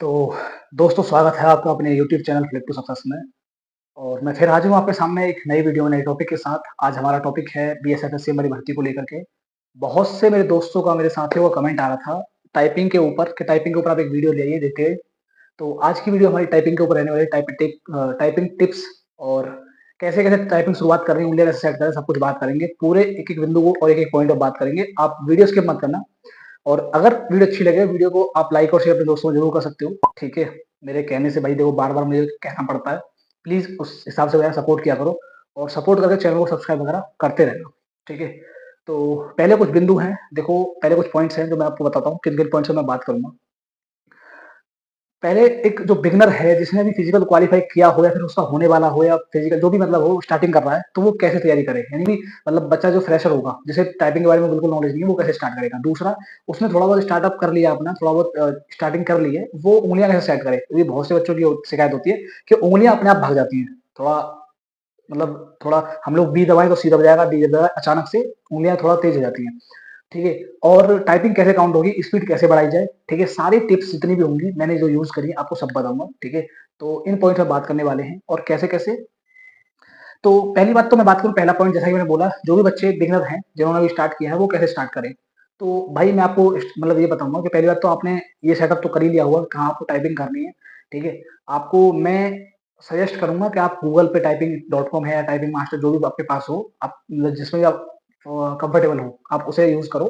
तो दोस्तों स्वागत है आपका अपने YouTube channel Flip to Success में। और मैं फिर हाजिर हूँ आपके सामने एक नई वीडियो नए टॉपिक के साथ। आज हमारा टॉपिक है बीएसएफएससी हमारी भर्ती को लेकर के। बहुत से मेरे दोस्तों का मेरे साथियों का कमेंट आ रहा था टाइपिंग के ऊपर कि टाइपिंग के ऊपर आप एक वीडियो ले आइए डिटेल। तो आज की वीडियो हमारी टाइपिंग के ऊपर रहने वाली टाइपिंग टिप्स और कैसे कैसे टाइपिंग शुरुआत करनी है, उंगलियां कैसे सेट करें, सब कुछ बात करेंगे। पूरे एक एक बिंदु को और एक एक पॉइंट पर बात करेंगे। आप वीडियो स्किप मत करना। और अगर वीडियो अच्छी लगे वीडियो को आप लाइक और शेयर अपने दोस्तों में जरूर कर सकते हो, ठीक है। मेरे कहने से भाई देखो बार बार मुझे कहना पड़ता है, प्लीज उस हिसाब से मेरा सपोर्ट किया करो और सपोर्ट करके चैनल को सब्सक्राइब वगैरह करते रहना, ठीक है। तो पहले कुछ बिंदु हैं, देखो पहले कुछ पॉइंट्स हैं जो मैं आपको बताता हूँ किन किन पॉइंट्स में मैं बात करूंगा। पहले एक जो बिगनर है जिसने भी फिजिकल क्वालीफाई किया हो या फिर उसका होने वाला हो या फिजिकल जो भी मतलब हो स्टार्टिंग कर रहा है, तो वो कैसे तैयारी करे, यानी कि मतलब बच्चा जो फ्रेशर होगा जिसे टाइपिंग के बारे में बिल्कुल नॉलेज नहीं है वो कैसे स्टार्ट करेगा। दूसरा, उसने थोड़ा बहुत स्टार्टअप कर लिया, अपना थोड़ा बहुत स्टार्टिंग कर ली है, वो उंगलियां कैसे सेट करे। ये बहुत से बच्चों की शिकायत होती है कि उंगलियां अपने आप भाग जाती हैं। थोड़ा मतलब थोड़ा हम लोग बी दबाएं तो सी दब जाएगा, डी दबाएं अचानक से उंगलियां थोड़ा तेज हो जाती हैं, ठीक है। और टाइपिंग कैसे काउंट होगी, स्पीड कैसे बढ़ाई जाए, ठीक है। सारी टिप्स जितनी भी होंगी मैंने जो यूज करी आपको सब बताऊंगा, ठीक है। तो इन पॉइंट पर बात करने वाले हैं और कैसे कैसे। तो पहली बात तो मैं बात करूं, पहला पॉइंट जैसा कि मैंने बोला, जो भी बच्चे बिगनर हैं जिन्होंने अभी स्टार्ट किया है वो कैसे स्टार्ट करें। तो भाई मैं आपको मतलब ये बताऊंगा कि पहली बात तो आपने ये सेटअप तो कर ही लिया होगा कहाँ आपको टाइपिंग करनी है, ठीक है। आपको मैं सजेस्ट करूंगा कि आप गूगल पे टाइपिंग.com है या टाइपिंग मास्टर जो भी आपके पास हो, आप मतलब जिसमें भी आप कंफर्टेबल हो आप उसे यूज करो।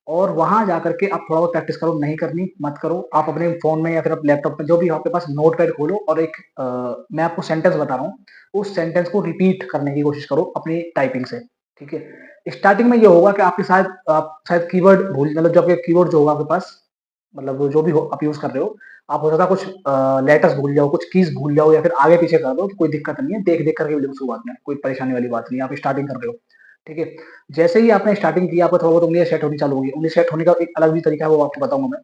और वहां जाकर के आप थोड़ा बहुत प्रैक्टिस करो, नहीं करनी मत करो। आप अपने फोन में या फिर अपने लैपटॉप में जो भी आपके पास नोट पैड खोलो और एक मैं आपको सेंटेंस बता रहा हूँ, उस सेंटेंस को रिपीट करने की कोशिश करो अपनी टाइपिंग से, ठीक है। स्टार्टिंग में ये होगा कि आप शायद कीवर्ड भूल, मतलब जो आपके कीवर्ड जो होगा आपके पास, मतलब जो भी हो आप यूज कर रहे हो, आप हो सकता है कुछ लेटर्स भूल जाओ, कुछ कीज भूल जाओ या फिर आगे पीछे कर दो, तो कोई दिक्कत नहीं है। देख देख करके वीडियो शुरुआत में कोई परेशानी वाली बात नहीं है, आप स्टार्टिंग कर रहे हो, ठीक है। जैसे ही आपने स्टार्टिंग की आपको थोड़ा बहुत उंगलियां सेट होनी चालू होगी। उंगली सेट होने का एक अलग भी तरीका है, वो आपको बताऊंगा मैं।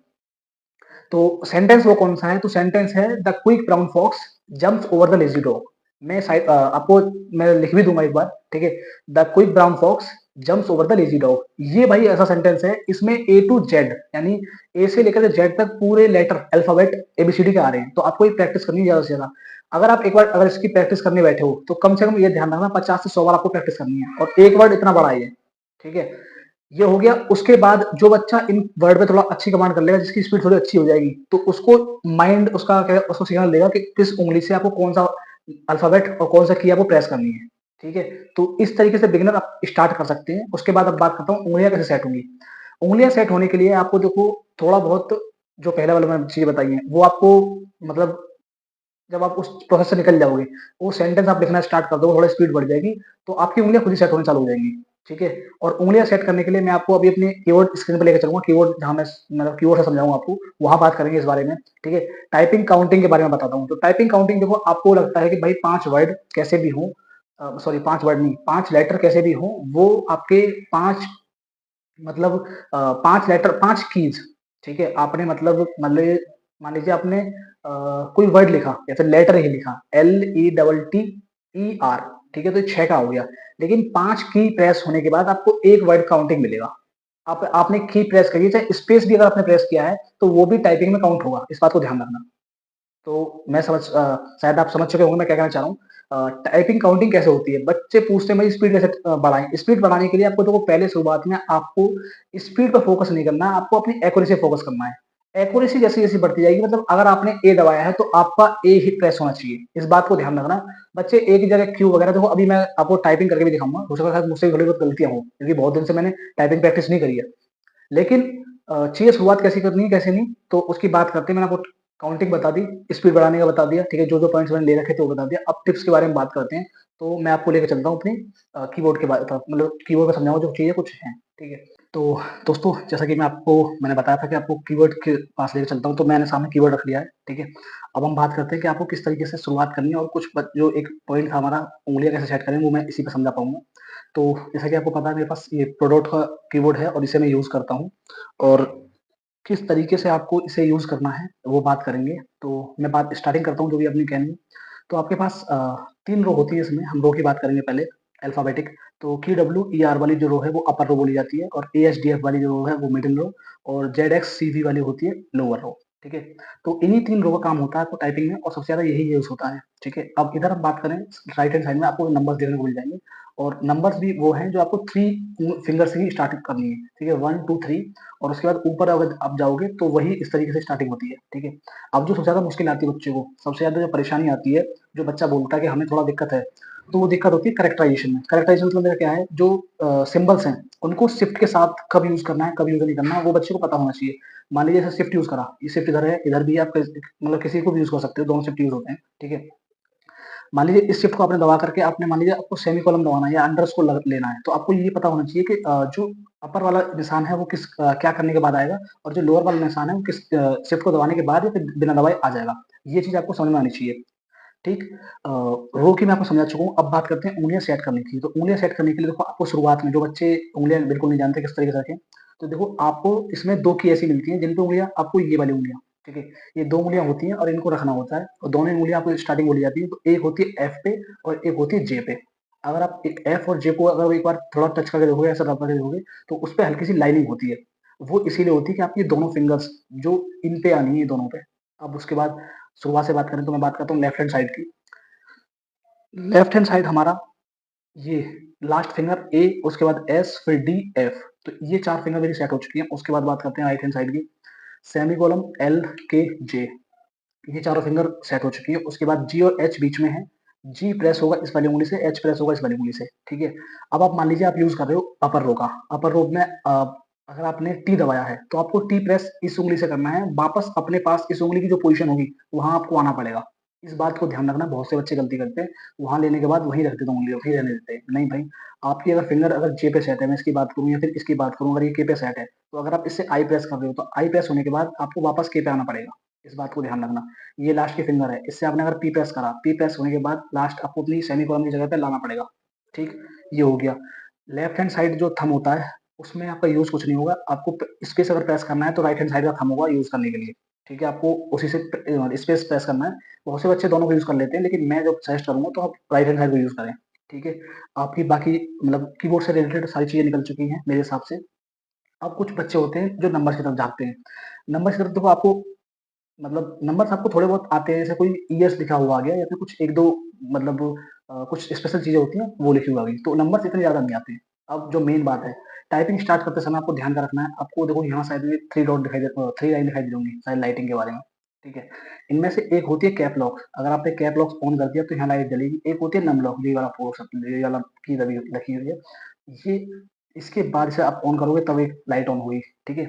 तो सेंटेंस वो कौन सा है, तो सेंटेंस है the quick brown fox jumps over the lazy dog. मैं आपको मैं लिख भी दूंगा एक बार, ठीक है। The quick brown fox jumps over the lazy dog, ये भाई ऐसा सेंटेंस है, इसमें ए टू जेड यानी ए से लेकर जेड तक पूरे लेटर अल्फाबेट एबीसीडी के आ रहे हैं। तो आपको ये प्रैक्टिस करनी है ज्यादा से ज्यादा। अगर आप एक बार अगर इसकी प्रैक्टिस करने बैठे हो तो कम से कम ये ध्यान रखना 50 से 100 बार आपको प्रैक्टिस करनी है, और एक वर्ड इतना बड़ा है, ठीक है। ये हो गया। उसके बाद जो बच्चा इन वर्ड पे थोड़ा अच्छी कमांड कर लेगा, जिसकी स्पीड थोड़ी अच्छी हो जाएगी, तो उसको माइंड उसका क्या उसको सिग्नल देगा कि किस उंगली से आपको कौन सा अल्फाबेट और कौन सा की आपको प्रेस करनी है, ठीक है। तो इस तरीके से बिगिनर आप स्टार्ट कर सकते हैं। उसके बाद अब बात करता हूँ उंगलियां कैसे सेट होंगी। उंगलियां सेट होने के लिए आपको देखो थोड़ा बहुत जो पहले वाले मैंने चीजें बताई हैं वो आपको मतलब जब आप उस प्रोसेस से निकल जाओगे, वो सेंटेंस आप लिखना स्टार्ट कर दोगे, थोड़ा स्पीड बढ़ जाएगी, तो आपकी उंगलियां खुद ही सेट होने चालू हो जाएंगी, ठीक है। और उंगलियां सेट करने के लिए मैं आपको अभी अपने कीबोर्ड स्क्रीन पे लेकर चलूंगा, कीबोर्ड जहां मैं मतलब कीबोर्ड से समझाऊंगा आपको, वहां बात करेंगे इस बारे में, ठीक है। टाइपिंग काउंटिंग के बारे में बताता हूँ। तो टाइपिंग काउंटिंग देखो, आपको लगता है कि भाई 5 वर्ड कैसे भी हो, सॉरी 5 वर्ड नहीं, 5 लेटर कैसे भी हो, वो आपके 5 मतलब 5 लेटर 5 कीज, ठीक है। आपने मतलब मान लीजिए आपने कोई वर्ड लिखा या फिर लेटर ही लिखा LETTER, ठीक है, तो 6 का हो गया। लेकिन 5 की प्रेस होने के बाद आपको एक वर्ड काउंटिंग मिलेगा। आपने की प्रेस करी है, चाहे स्पेस भी अगर आपने प्रेस किया है तो वो भी टाइपिंग में काउंट होगा, इस बात को ध्यान रखना। तो शायद आप समझ चुके होंगे मैं क्या कहना चाह रहा हूँ। टाइपिंग काउंटिंग कैसे होती है, बच्चे पूछते हैं भाई स्पीड कैसे बढ़ाएं। स्पीड बढ़ाने के लिए आपको देखो पहले शुरुआत में आपको स्पीड पर फोकस नहीं करना है, आपको अपनी एक्यूरेसी फोकस करना है। एक्यूरेसी जैसी जैसी बढ़ती जाएगी, मतलब अगर आपने ए दबाया है तो आपका ए ही प्रेस होना चाहिए, इस बात को ध्यान रखना। बच्चे ए की जगह क्यू वगैरह, देखो अभी मैं आपको टाइपिंग करके भी दिखाऊंगा, हो सकता है मुझसे थोड़ी बहुत गलतियां हो क्योंकि बहुत दिन से मैंने टाइपिंग प्रैक्टिस नहीं करी है। लेकिन चीजें शुरुआत कैसे करनी है कैसे नहीं, तो उसकी बात करते हैं। मैंने आपको काउंटिंग बता दी, स्पीड बढ़ाने का बता दिया, ठीक है, जो जो पॉइंट्स मैंने ले रखे थे वो बता दिया। अब टिप्स के बारे में बात करते हैं। तो मैं आपको लेकर चलता हूँ अपनी कीबोर्ड के बारे मतलब कीबोर्ड में समझाऊंगा जो चीजें कुछ हैं, ठीक है। तो दोस्तों जैसा कि मैंने बताया था कि आपको कीवर्ड के पास लेकर चलता हूँ, तो मैंने सामने कीवर्ड रख लिया है, ठीक है। अब हम बात करते हैं कि आपको किस तरीके से शुरुआत करनी है, और जो एक पॉइंट था हमारा उंगलियां कैसे सेट करें, वो मैं इसी पे समझा पाऊंगा। तो जैसा कि आपको पता है मेरे पास ये प्रोडक्ट का कीबोर्ड है और इसे मैं यूज करता हूँ, और किस तरीके से आपको इसे यूज करना है वो बात करेंगे। तो मैं बात स्टार्टिंग करता हूँ जो भी अपनी कहनी है। तो आपके पास 3 रो होती है, इसमें हम रो की बात करेंगे पहले अल्फाबेटिक। तो QWER वाली जो रो है वो अपर रो बोली जाती है, और ASDF वाली जो रो है वो मिडिल रो, और ZXCV वाली होती है लोअर रो, ठीक है? तो इन्हीं 3 रो का काम होता है आपको टाइपिंग में और सबसे ज़्यादा यही यूज़ होता है, ठीक है? अब इधर हम बात करें राइट हैंड साइड में आपको नंबर्स देखने को मिल जाएँगे और नंबर्स भी वो हैं जो आपको 3 फिंगर से ही स्टार्ट करनी है, ठीक है? 1, 2, 3 और उसके बाद ऊपर अगर आप जाओगे तो वही इस तरीके से स्टार्टिंग होती है, ठीक है? अब जो सबसे ज़्यादा मुश्किल आती है बच्चे को, सबसे ज़्यादा जो परेशानी आती है, जो बच्चा बोलता है कि हमें थोड़ा दिक्कत है, तो वो दिक्कत होती है कैरेक्टराइज़ेशन में। कैरेक्टराइज़ेशन मतलब मेरा क्या है, जो सिंबल्स हैं, उनको शिफ्ट के साथ कब यूज़ करना है, कब यूज़ नहीं करना, वो बच्चे को पता होना चाहिए। मान लीजिए जैसे शिफ्ट यूज़ करा, ये शिफ्ट इधर है, इधर भी आप मतलब किसी को भी यूज़ कर सकते हो, दोनों शिफ्ट यूज़ होते हैं, ठीक है? मान लीजिए इस शिफ्ट को आपने दबा करके आपने मान लीजिए आपको सेमीकोलन दबाना है या अंडरस्कोर लेना है, तो आपको ये पता होना चाहिए कि जो अपर वाला निशान है वो क्या करने के बाद आएगा और जो लोअर वाला निशान है वो किस शिफ्ट को दबाने के बाद या फिर बिना दबाए आ जाएगा। ये चीज़ आपको समझ में आनी चाहिए। ठीक? रो की मैं आपको समझा चुका हूँ, अब बात करते हैं उँगलियाँ सेट करने की। तो उँगलियाँ सेट करने के लिए देखो आपको शुरुआत में जो बच्चे उँगलियाँ बिल्कुल नहीं जानते किस तरीके से रखें, तो देखो आपको इसमें 2 की ऐसी मिलती हैं जिन पे उँगलियाँ आपको ये वाली उँगलियाँ, ठीक है? ये 2 उँगलियाँ होती हैं और इनको रखना होता है और दोनों उँगलियाँ आपको स्टार्टिंग बोली जाती है, तो एक होती है एफ पे और एक होती है जे पे। अगर आप एक एफ और जे को अगर एक बार थोड़ा टच करके देखोगे, ऐसा रब करके देखोगे, तो उसपे हल्की-सी लाइनिंग होती है। वो इसीलिए होती है कि आपकी दोनों फिंगर्स जो इन पे आनी है, ये दोनों पे। अब उसके बाद शुरुआत से बात करें तो मैं बात करता हूँ लेफ्ट हैंड साइड की। लेफ्ट हैंड साइड हमारा ये लास्ट फिंगर ए, उसके बाद एस, फिर डी, एफ। तो ये 4 फिंगर मेरी सेट हो चुकी हैं। उसके बाद बात करते हैं राइट हैंड साइड की। सेमीकोलन, एल, के, जे, ये चारों फिंगर सेट हो चुकी है। उसके बाद जी और एच बीच में है। जी प्रेस होगा इस वाली उँगली से, एच प्रेस होगा इस वाली उँगली से, ठीक है? अब आप मान लीजिए आप यूज़ कर रहे हो अपर रो का। अपर रो में अगर आपने टी दबाया है, तो आपको टी प्रेस इस उँगली से करना है। वापस अपने पास इस उँगली की जो पोज़ीशन होगी, वहाँ आपको आना पड़ेगा। इस बात को ध्यान रखना, बहुत से बच्चे गलती करते हैं। वहाँ लेने के बाद वहीं रख देते हैं उँगली, वहीं रहने देते हैं। नहीं भाई, आपकी अगर फिंगर अगर जे पे सेट है, मैं इसकी बात करूँ या फिर इसकी बात करूँ, अगर ये के पे सेट है, तो अगर आप इससे आई प्रेस कर रहे हो, तो आई प्रेस होने के बाद आपको वापस के पे आना पड़ेगा। इस बात को ध्यान रखना। ये लास्ट की फिंगर है, इससे आपने अगर पी प्रेस करा, पी प्रेस होने के बाद लास्ट आपको अपनी सेमीकोलन की जगह पे लाना पड़ेगा, ठीक? ये हो गया। लेफ्ट हैंड साइड जो थंब होता है, उसमें आपका यूज़ कुछ नहीं होगा। आपको स्पेस अगर प्रेस करना है तो राइट हैंड साइड का थंब होगा यूज़ करने के लिए, ठीक है? आपको उसी से स्पेस प्रेस करना है। बहुत से बच्चे दोनों को यूज़ कर लेते हैं, लेकिन मैं जो सजेस्ट करूँगा तो आप राइट हैंड साइड को यूज़ करें, ठीक है? आपकी बाकी मतलब कीबोर्ड से रिलेटेड सारी चीज़ें निकल चुकी हैं मेरे हिसाब से। अब कुछ बच्चे होते हैं जो नंबर्स की तरफ झाँकते हैं। नंबर्स की तरफ देखो आपको मतलब नंबर्स आपको थोड़े बहुत आते हैं, जैसे कोई ईयर्स लिखा हुआ आ गया या फिर कुछ 1-2 मतलब कुछ स्पेशल चीज़ें होती हैं, वो लिखी हुई आ गई, तो नंबर्स इतने ज़्यादा नहीं आते हैं। अब जो मेन बात है, टाइपिंग स्टार्ट करते समय आपको ध्यान का रखना है, आपको देखो यहाँ साइड में 3 डॉट 3 लाइन दिखाई दे रही होंगी, शायद लाइटिंग के बारे में, ठीक है? इनमें से एक होती है कैप लॉक, अगर आपने कैप लॉक ऑन कर दिया तो यहाँ लाइट जलेगी, एक होती है नम लॉक, ये वाला पोर्शन ये वाला की दबी रखी हुई है, ये इसके बाद से आप ऑन करोगे तब एक लाइट ऑन होगी, ठीक है?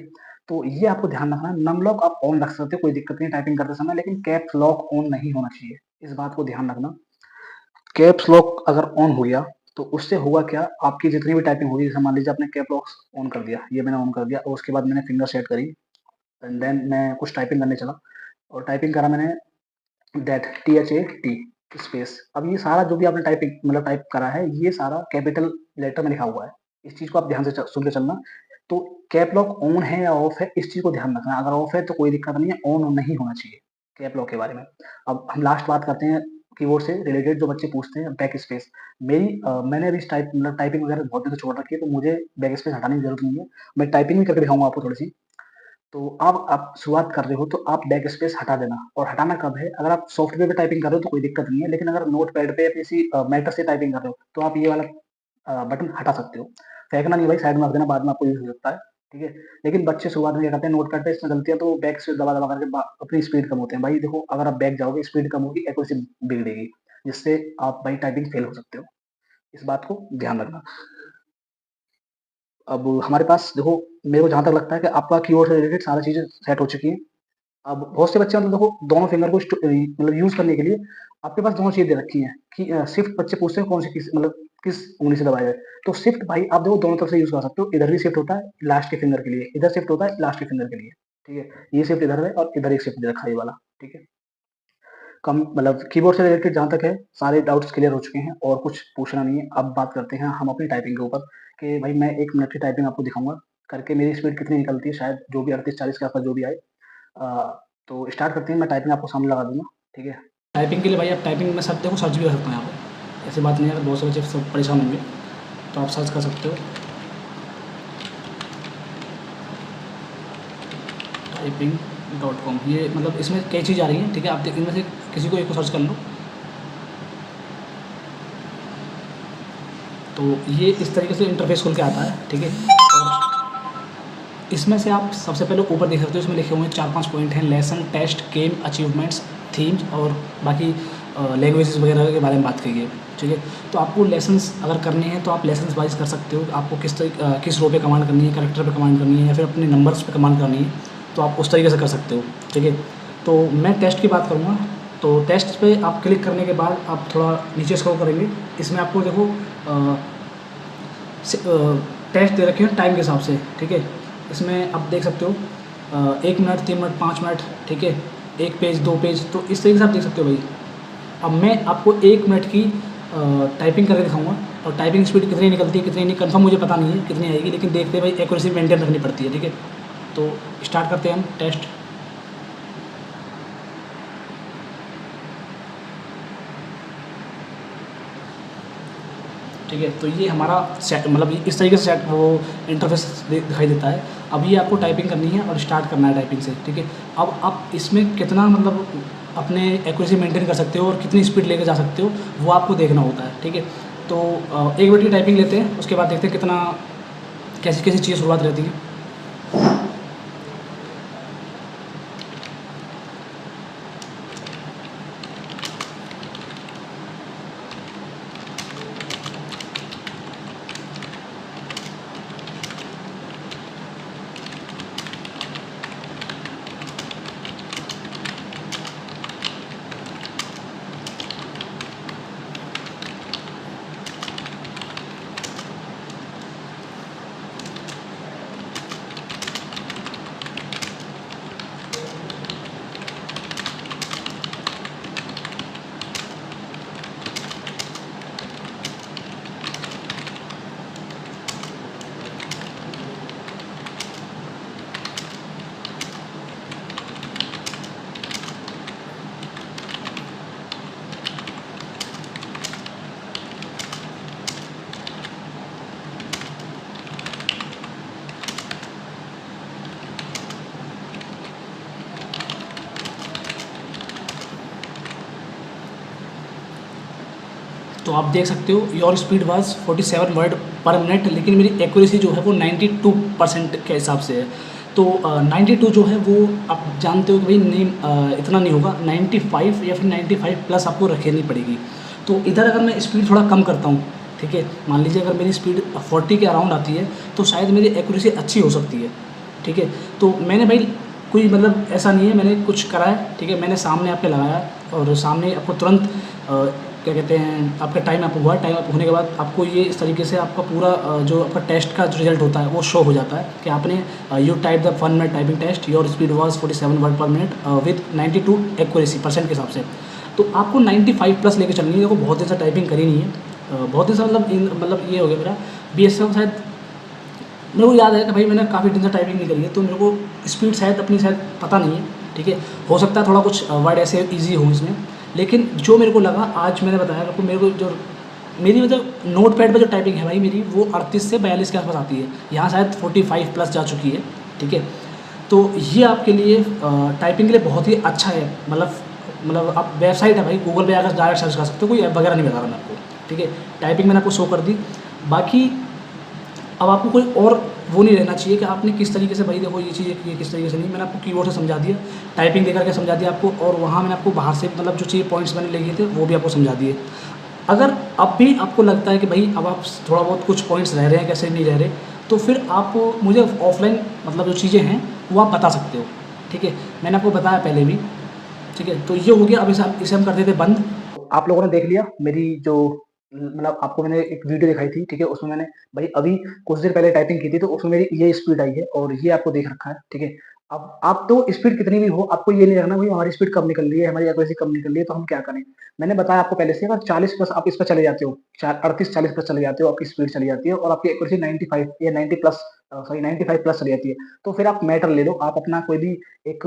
तो ये आपको ध्यान रखना है, नम लॉक आप ऑन रख सकते हो, कोई दिक्कत नहीं टाइपिंग करते समय, लेकिन कैप्स लॉक ऑन नहीं होना चाहिए। इस बात को ध्यान रखना। कैप्स लॉक अगर ऑन हो गया, तो उससे होगा क्या, आपकी जितनी भी टाइपिंग होगी, जैसे मान लीजिए आपने कैप लॉक ऑन कर दिया, ये मैंने ऑन कर दिया और उसके बाद मैंने फिंगर सेट करी एंड देन मैं कुछ टाइपिंग करने चला और टाइपिंग करा मैंने दैट THAT स्पेस। अब ये सारा जो भी आपने टाइपिंग मतलब टाइप करा है, ये सारा कैपिटल लेटर में लिखा हुआ है। इस चीज़ को आप ध्यान से सुन के चलना। तो कैप लॉक ऑन है या ऑफ है, इस चीज़ को ध्यान रखना। अगर ऑफ है तो कोई दिक्कत नहीं है, ऑन नहीं होना चाहिए कैप लॉक के बारे में। अब हम लास्ट बात करते हैं कीबोर्ड से रिलेटेड, जो बच्चे पूछते हैं बैक स्पेस। मैंने अभी टाइपिंग वगैरह बहुत दिन से छोड़ रखी है, तो मुझे बैक स्पेस हटाने की जरूरत नहीं है। मैं टाइपिंग भी करके दिखाऊंगा आपको थोड़ी सी। तो अब आप शुरुआत कर रहे हो तो आप बैक स्पेस हटा देना। और हटाना कब है, अगर आप सॉफ्टवेयर पे टाइपिंग कर रहे हो तो कोई दिक्कत नहीं है, लेकिन अगर नोटपैड पे या किसी मैटर से टाइपिंग कर रहे हो तो आप ये वाला बटन हटा सकते हो। फेंकना नहीं भाई, साइड में रख देना, बाद में आपको यूज हो सकता है, ठीक है? लेकिन बच्चे शुरुआत में क्या करते हैं, नोटपैड पे इसमें गलतियां तो बैक स्पेस दबा दबा करके अपनी स्पीड कम होते हैं। भाई देखो, अगर आप बैक जाओगे स्पीड कम होगी, एक्यूरेसी बिगड़ेगी, जिससे आप भाई टाइपिंग फेल हो सकते हो। इस बात को ध्यान रखना। अब हमारे पास देखो, मेरे को जहां तक लगता है कि आपका कीबोर्ड से रिलेटेड सारी चीजें सेट हो चुकी हैं। अब बहुत से बच्चे मतलब देखो, दोनों फिंगर को मतलब यूज़ करने के लिए आपके पास दोनों चीज़ें दे रखी हैं कि शिफ्ट बच्चे पूछते हैं कौन सी किस मतलब किस उँगली से दबाया जाए। तो शिफ्ट भाई आप देखो दोनों तरफ से यूज़ कर सकते हो। इधर भी शिफ्ट होता है लास्ट के फिंगर के लिए, इधर शिफ्ट होता है लास्ट के फिंगर के लिए, ठीक है? ये शिफ्ट इधर है और इधर एक शिफ्ट दे रखा है ये वाला, ठीक है? कम मतलब कीबोर्ड से रिलेटेड जहाँ तक है, सारे डाउट्स क्लियर हो चुके हैं और कुछ पूछना नहीं है। अब बात करते हैं हम अपनी टाइपिंग के ऊपर कि भाई मैं 1 मिनट की टाइपिंग आपको दिखाऊँगा करके, मेरी स्पीड कितनी निकलती है, शायद जो भी 38-40 के आस-पास जो भी आए। तो स्टार्ट करते हैं, मैं टाइपिंग आपको सामने लगा दूँगा, ठीक है? टाइपिंग के लिए भाई आप टाइपिंग में सर्च देखो, सर्च भी कर सकते हैं यहाँ पे। ऐसी बात नहीं है, अगर बहुत से बच्चे सब परेशान होंगे, तो आप सर्च कर सकते हो। टाइपिंग .com ये मतलब इसमें कई चीज़ आ रही हैं, ठीक है। आप इनमें से किसी को एक को सर्च कर लो। तो ये इस तरीके से इंटरफेस खुल के आता है, ठीक है। और इसमें से आप सबसे पहले ऊपर देख सकते हो, इसमें लिखे हुए हैं 4-5 पॉइंट हैं, lesson, test, game, achievements, themes और बाकी लैंग्वेजेस वगैरह के बारे में बात की है, ठीक है। तो आपको लेसन्स अगर करने हैं तो आप लेसन्स वाइज कर सकते हो। आपको किस रो पे कमांड करनी है, कैरेक्टर पे कमांड करनी है या फिर अपने नंबर्स पे कमांड करनी है, तो आप उस तरीके से कर सकते हो, ठीक है। तो मैं टेस्ट की बात करूँगा। तो टेस्ट पे आप क्लिक करने के बाद आप थोड़ा नीचे स्क्रॉल करेंगे। इसमें आपको देखो टेस्ट दे रखे हैं टाइम के हिसाब से, ठीक है। इसमें आप देख सकते हो 1 मिनट, 3 मिनट, 5 मिनट, ठीक है। 1 पेज, 2 पेज, तो इस तरीके से आप देख सकते हो भाई। अब मैं आपको 1 मिनट की टाइपिंग करके दिखाऊंगा और टाइपिंग स्पीड कितनी निकलती है कितनी नहीं, कंफर्म मुझे पता नहीं है कितनी आएगी, लेकिन देखते हैं भाई, एक्यूरेसी मेंटेन रखनी पड़ती है, ठीक है। तो स्टार्ट करते हैं हम टेस्ट। ठीक है, तो ये हमारा सेट मतलब इस तरीके से सेट वो इंटरफेस दिखाई देता है। अब ये आपको टाइपिंग करनी है और स्टार्ट करना है टाइपिंग से, ठीक है। अब आप इसमें कितना मतलब अपने एक्यूरेसी मेंटेन कर सकते हो और कितनी स्पीड लेके जा सकते हो, वो आपको देखना होता है, ठीक है। तो 1 मिनट की टाइपिंग लेते हैं, उसके बाद देखते हैं कितना कैसी कैसी चीज़ें शुरुआत रहती है। तो आप देख सकते हो your speed was 47 word per minute, लेकिन मेरी एक्यूरेसी जो है वो 92% के हिसाब से है। तो 92 जो है वो आप जानते हो कि भाई नहीं, इतना नहीं होगा, 95 या फिर 95 प्लस आपको रखनी पड़ेगी। तो इधर अगर मैं स्पीड थोड़ा कम करता हूँ, ठीक है, मान लीजिए अगर मेरी स्पीड 40 के अराउंड आती है तो शायद मेरी एक्यूरेसी अच्छी हो सकती है, ठीक है। तो मैंने भाई कोई मतलब ऐसा नहीं है मैंने कुछ करा है, ठीक है, मैंने सामने आपके लगाया और सामने आपको तुरंत क्या कहते हैं, आपका टाइम अप हुआ। टाइम अप होने के बाद आपको ये इस तरीके से आपका पूरा जो आपका टेस्ट का जो रिजल्ट होता है वो शो हो जाता है कि आपने you type the 1 minute typing test, your speed was 47 word per minute with 92 accuracy percent के हिसाब से। तो आपको 95 प्लस लेके चलनी है। देखो बहुत दिन से टाइपिंग करी नहीं है, बहुत दिन से मतलब ये हो गया मेरा BSF शायद, मेरे को याद है कि भाई मैंने काफ़ी दिन से टाइपिंग नहीं करी है, तो मेरे को स्पीड शायद अपनी शायद पता नहीं है, ठीक है। हो सकता है थोड़ा कुछ वर्ड ऐसे ईजी हो इसमें, लेकिन जो मेरे को लगा आज मैंने बताया आपको, मेरे को जो मेरी मतलब नोट पैड पर जो टाइपिंग है भाई मेरी, वो 38 से 42 के आसपास आती है। यहाँ शायद 45 प्लस जा चुकी है, ठीक है। तो ये आपके लिए टाइपिंग के लिए बहुत ही अच्छा है। मतलब आप वेबसाइट है भाई, गूगल पे आकर डायरेक्ट सर्च कर सकते हो, कोई ऐप वगैरह नहीं बता रहा मैं आपको, ठीक है। टाइपिंग मैंने आपको शो कर दी। बाकी अब आपको कोई और वो नहीं रहना चाहिए कि आपने किस तरीके से, भाई देखो ये चीज़ ये किस तरीके से नहीं, मैंने आपको कीबोर्ड से समझा दिया, टाइपिंग देकर के समझा दिया आपको, और वहाँ मैंने आपको बाहर से मतलब जो चीज़ पॉइंट्स मैंने लिखे थे वो भी आपको समझा दिए। अगर अब भी आपको लगता है कि भाई अब आप थोड़ा बहुत कुछ पॉइंट्स रह रहे हैं, कैसे नहीं रह रहे, तो फिर आप मुझे ऑफलाइन मतलब जो चीज़ें हैं वो आप बता सकते हो, ठीक है। मैंने आपको बताया पहले भी, ठीक है। तो ये हो गया। अब इसे हम कर देते बंद। आप लोगों ने देख लिया मेरी जो मतलब आपको मैंने एक वीडियो दिखाई थी, ठीक है, उसमें मैंने भाई अभी कुछ देर पहले टाइपिंग की थी, तो उसमें मेरी ये स्पीड आई है और ये आपको देख रखा है, ठीक है। अब आप तो स्पीड कितनी भी हो, आपको ये नहीं रखना भाई हमारी स्पीड कम निकल रही है, हमारी एक्यूरेसी कम निकल रही है, तो हम क्या करें। मैंने बताया आपको पहले से, अगर 40 प्लस आप इस पर चले जाते हो, 38-40 प्लस चले जाते हो, आपकी स्पीड चली जाती है और आपकी एक्यूरेसी 95 या 90 प्लस, सॉरी 95 प्लस चली जाती है, तो फिर आप मैटर ले लो। आप अपना कोई भी एक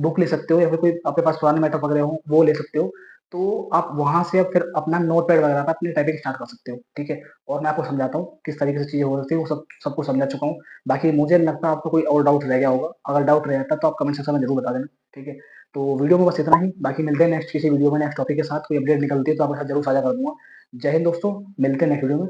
बुक ले सकते हो या फिर कोई आपके पास पुराने मैटर वगैरह हो वो ले सकते हो। तो आप वहाँ से अब फिर अपना नोटपैड वगैरह पे अपनी टाइपिंग स्टार्ट कर सकते हो, ठीक है? और मैं आपको समझाता हूँ किस तरीके से चीज़ें हो सकती है, वो सब कुछ समझा चुका हूँ। बाकी मुझे नहीं लगता आपको कोई और डाउट रह गया होगा, अगर डाउट रह जाता तो आप कमेंट सेक्शन में ज़रूर बता देना, ठीक है? तो वीडियो में बस इतना ही, बाकी मिलते हैं नेक्स्ट किसी वीडियो में नेक्स्ट टॉपिक के साथ, कोई अपडेट निकलती है तो आपके साथ ज़रूर साझा कर दूँगा। जय हिंद दोस्तों, मिलते हैं नेक्स्ट वीडियो में।